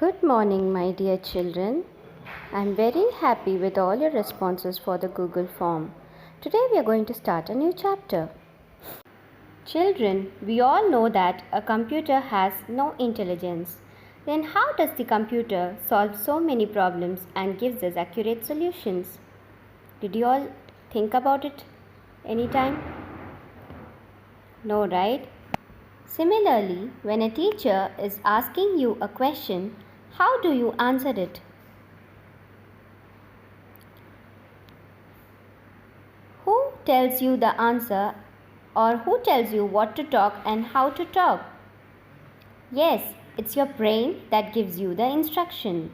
Good morning, my dear children. I'm very happy with all your responses for the Google form. Today we are going to start a new chapter. Children, we all know that a computer has no intelligence. Then how does the computer solve so many problems and gives us accurate solutions? Did you all think about it anytime? No, right? Similarly, when a teacher is asking you a question, how do you answer it? Who tells you the answer or who tells you what to talk and how to talk? Yes, it's your brain that gives you the instruction.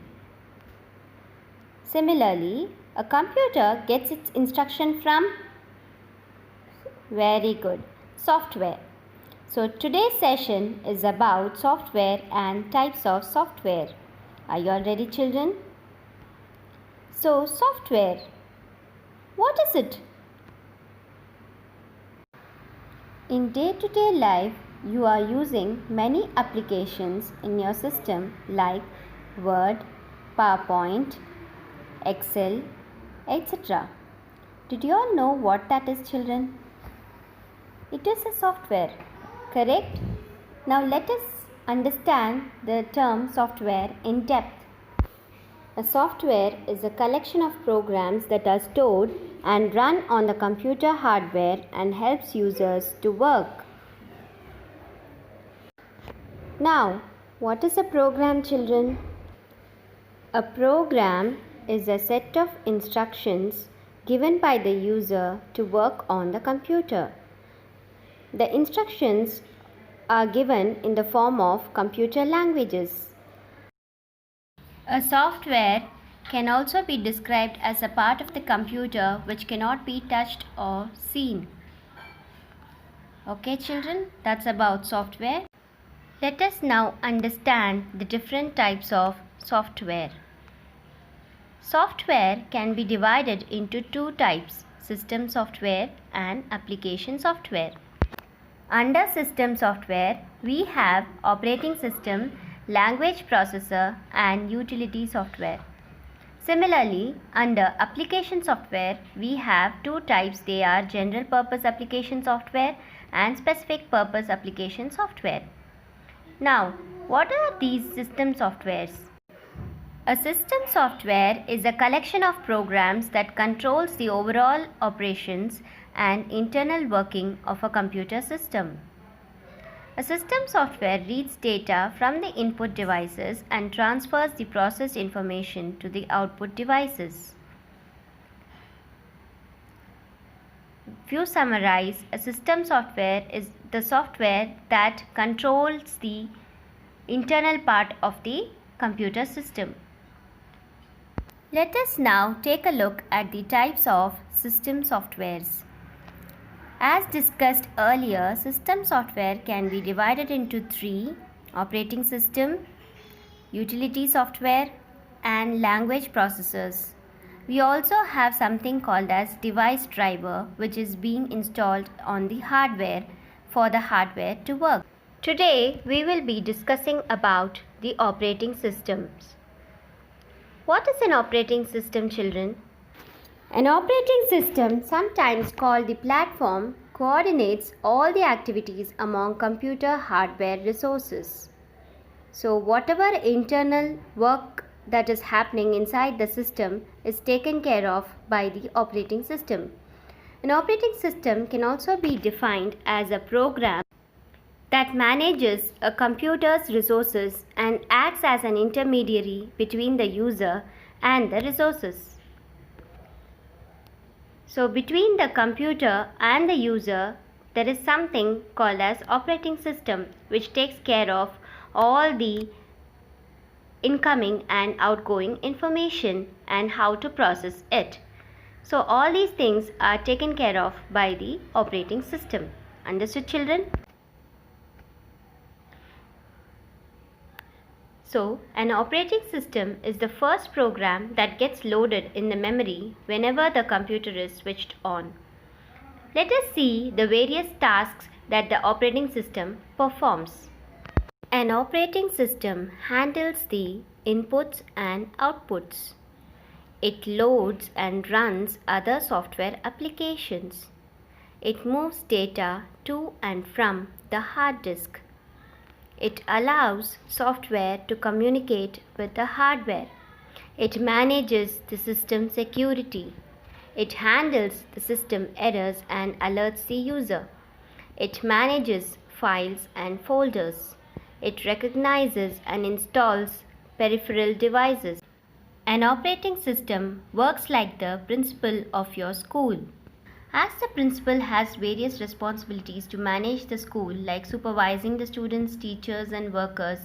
Similarly, a computer gets its instruction from? Very good, software. So today's session is about software and types of software. Are you all ready, children? So software, what is it? In day-to-day life, you are using many applications in your system like Word, PowerPoint, Excel, etc. Did you all know what that is, children? It is a software, correct? Now let us understand the term software in depth. A software is a collection of programs that are stored and run on the computer hardware and helps users to work. Now, what is a program, children? A program is a set of instructions given by the user to work on the computer. The instructions are given in the form of computer languages. A software can also be described as a part of the computer which cannot be touched or seen. Okay, children, that's about software. Let us now understand the different types of software. Software can be divided into two types, system software and application software. Under system software, we have operating system, language processor and utility software. Similarly, under application software, we have two types. They are general purpose application software and specific purpose application software. Now, what are these system softwares? A system software is a collection of programs that controls the overall operations and internal working of a computer system. A system software reads data from the input devices and transfers the processed information to the output devices. If you summarize, a system software is the software that controls the internal part of the computer system. Let us now take a look at the types of system softwares. As discussed earlier, system software can be divided into three: operating system, utility software, and language processors. We also have something called as device driver, which is being installed on the hardware for the hardware to work. Today, we will be discussing about the operating systems. What is an operating system, children? An operating system, sometimes called the platform, coordinates all the activities among computer hardware resources. So whatever internal work that is happening inside the system is taken care of by the operating system. An operating system can also be defined as a program that manages a computer's resources and acts as an intermediary between the user and the resources. So between the computer and the user, there is something called as operating system, which takes care of all the incoming and outgoing information and how to process it. So all these things are taken care of by the operating system. Understood, children? So, an operating system is the first program that gets loaded in the memory whenever the computer is switched on. Let us see the various tasks that the operating system performs. An operating system handles the inputs and outputs. It loads and runs other software applications. It moves data to and from the hard disk. It allows software to communicate with the hardware. It manages the system security. It handles the system errors and alerts the user. It manages files and folders. It recognizes and installs peripheral devices. An operating system works like the principal of your school. As the principal has various responsibilities to manage the school, like supervising the students, teachers, and workers,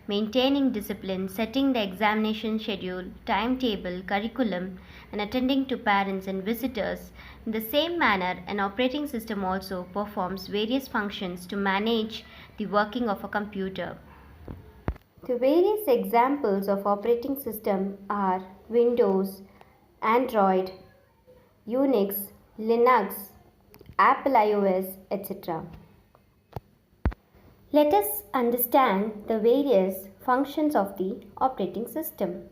maintaining discipline, setting the examination schedule, timetable, curriculum, and attending to parents and visitors, in the same manner, an operating system also performs various functions to manage the working of a computer. The various examples of operating system are Windows, Android, Unix, Linux, Apple iOS, etc. Let us understand the various functions of the operating system.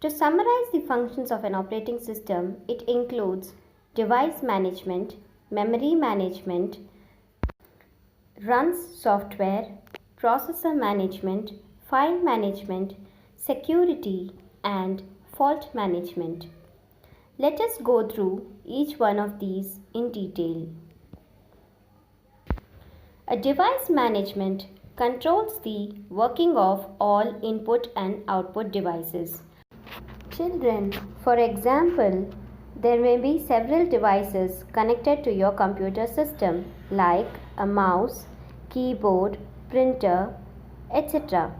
To summarize the functions of an operating system, it includes device management, memory management, runs software, processor management, file management, security, and fault management. Let us go through each one of these in detail. A device management controls the working of all input and output devices. Children, for example, there may be several devices connected to your computer system like a mouse, keyboard, printer, etc.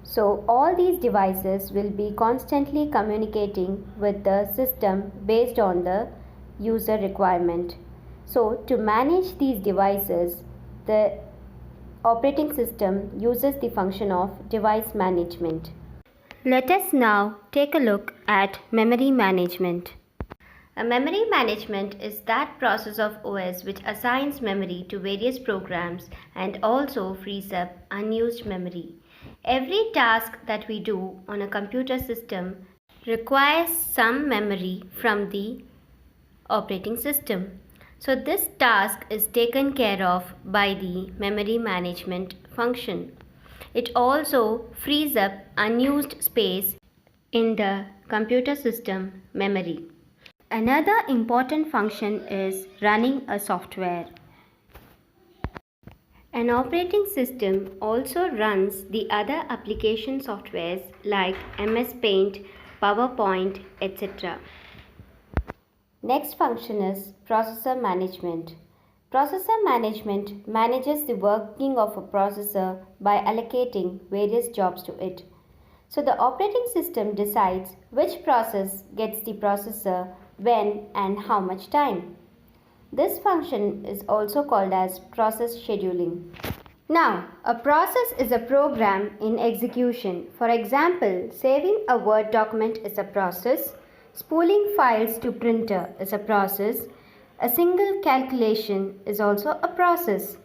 So all these devices will be constantly communicating with the system based on the user requirement. So to manage these devices, the operating system uses the function of device management. Let us now take a look at memory management. A memory management is that process of OS which assigns memory to various programs and also frees up unused memory. Every task that we do on a computer system requires some memory from the operating system. So this task is taken care of by the memory management function. It also frees up unused space in the computer system memory. Another important function is running a software. An operating system also runs the other application softwares like MS Paint, PowerPoint, etc. Next function is processor management. Processor management manages the working of a processor by allocating various jobs to it. So the operating system decides which process gets the processor, when and how much time. This function is also called as process scheduling. Now, a process is a program in execution. For example, saving a Word document is a process. Spooling files to printer is a process. A single calculation is also a process.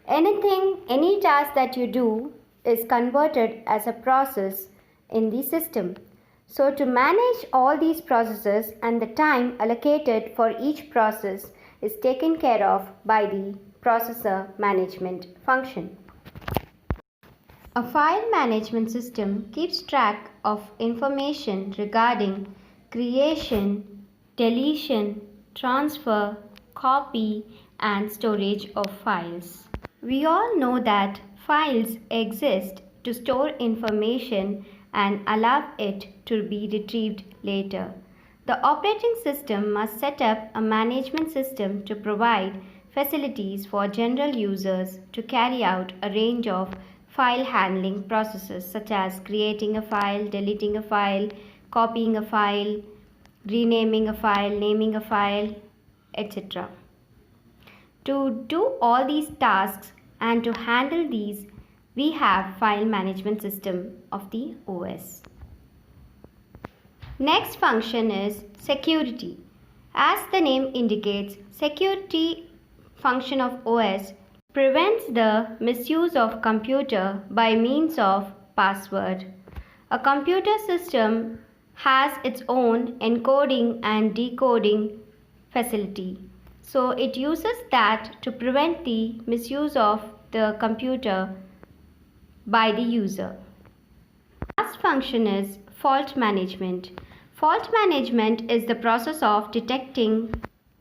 Any task that you do is converted as a process in the system. So to manage all these processes and the time allocated for each process is taken care of by the processor management function. A file management system keeps track of information regarding creation, deletion, transfer, copy, and storage of files. We all know that files exist to store information and allow it to be retrieved later. The operating system must set up a management system to provide facilities for general users to carry out a range of file handling processes such as creating a file, deleting a file, copying a file, renaming a file, naming a file, etc. To do all these tasks and to handle these, we have file management system of the OS. Next function is security. As the name indicates, security function of OS prevents the misuse of computer by means of password. A computer system has its own encoding and decoding facility. So it uses that to prevent the misuse of the computer by the user. Last function is fault management. Fault management is the process of detecting,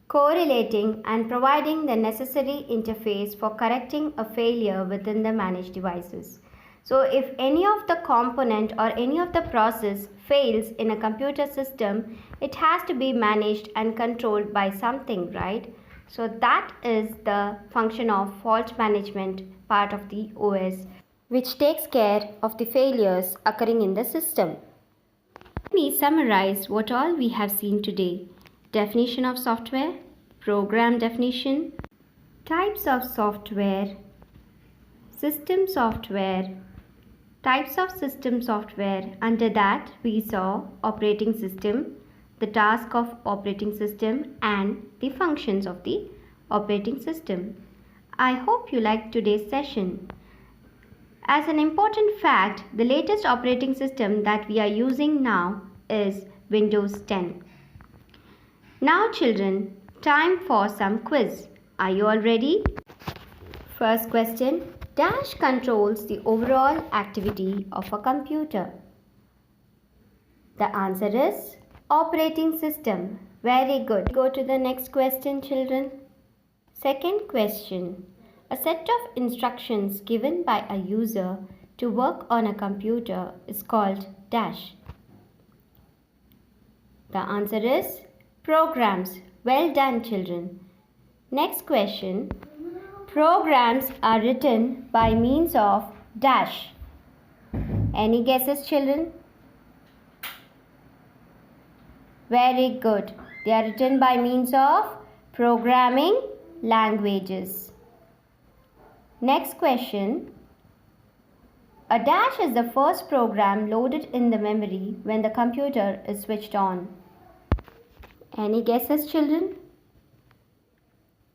correlating, and providing the necessary interface for correcting a failure within the managed devices. So if any of the component or any of the process fails in a computer system, it has to be managed and controlled by something, right? So that is the function of fault management part of the OS, which takes care of the failures occurring in the system. Let me summarize what all we have seen today. Definition of software, program definition, types of software, system software, types of system software. Under that we saw operating system, the task of operating system and the functions of the operating system. I hope you liked today's session. As an important fact, the latest operating system that we are using now is Windows 10. Now children, time for some quiz. Are you all ready? First question, dash controls the overall activity of a computer. The answer is operating system. Very good. Go to the next question children. Second question. A set of instructions given by a user to work on a computer is called dash. The answer is programs. Well done children. Next question. Programs are written by means of dash. Any guesses children? Very good. They are written by means of programming languages. Next question. A dash is the first program loaded in the memory when the computer is switched on. Any guesses children?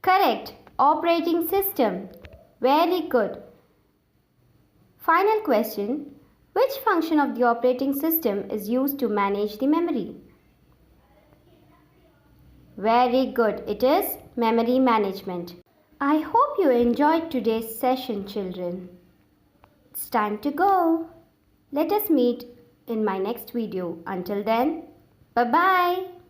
Correct. Operating system. Very good. Final question. Which function of the operating system is used to manage the memory? Very good. It is memory management. I hope you enjoyed today's session, children. It's time to go. Let us meet in my next video. Until then, bye-bye.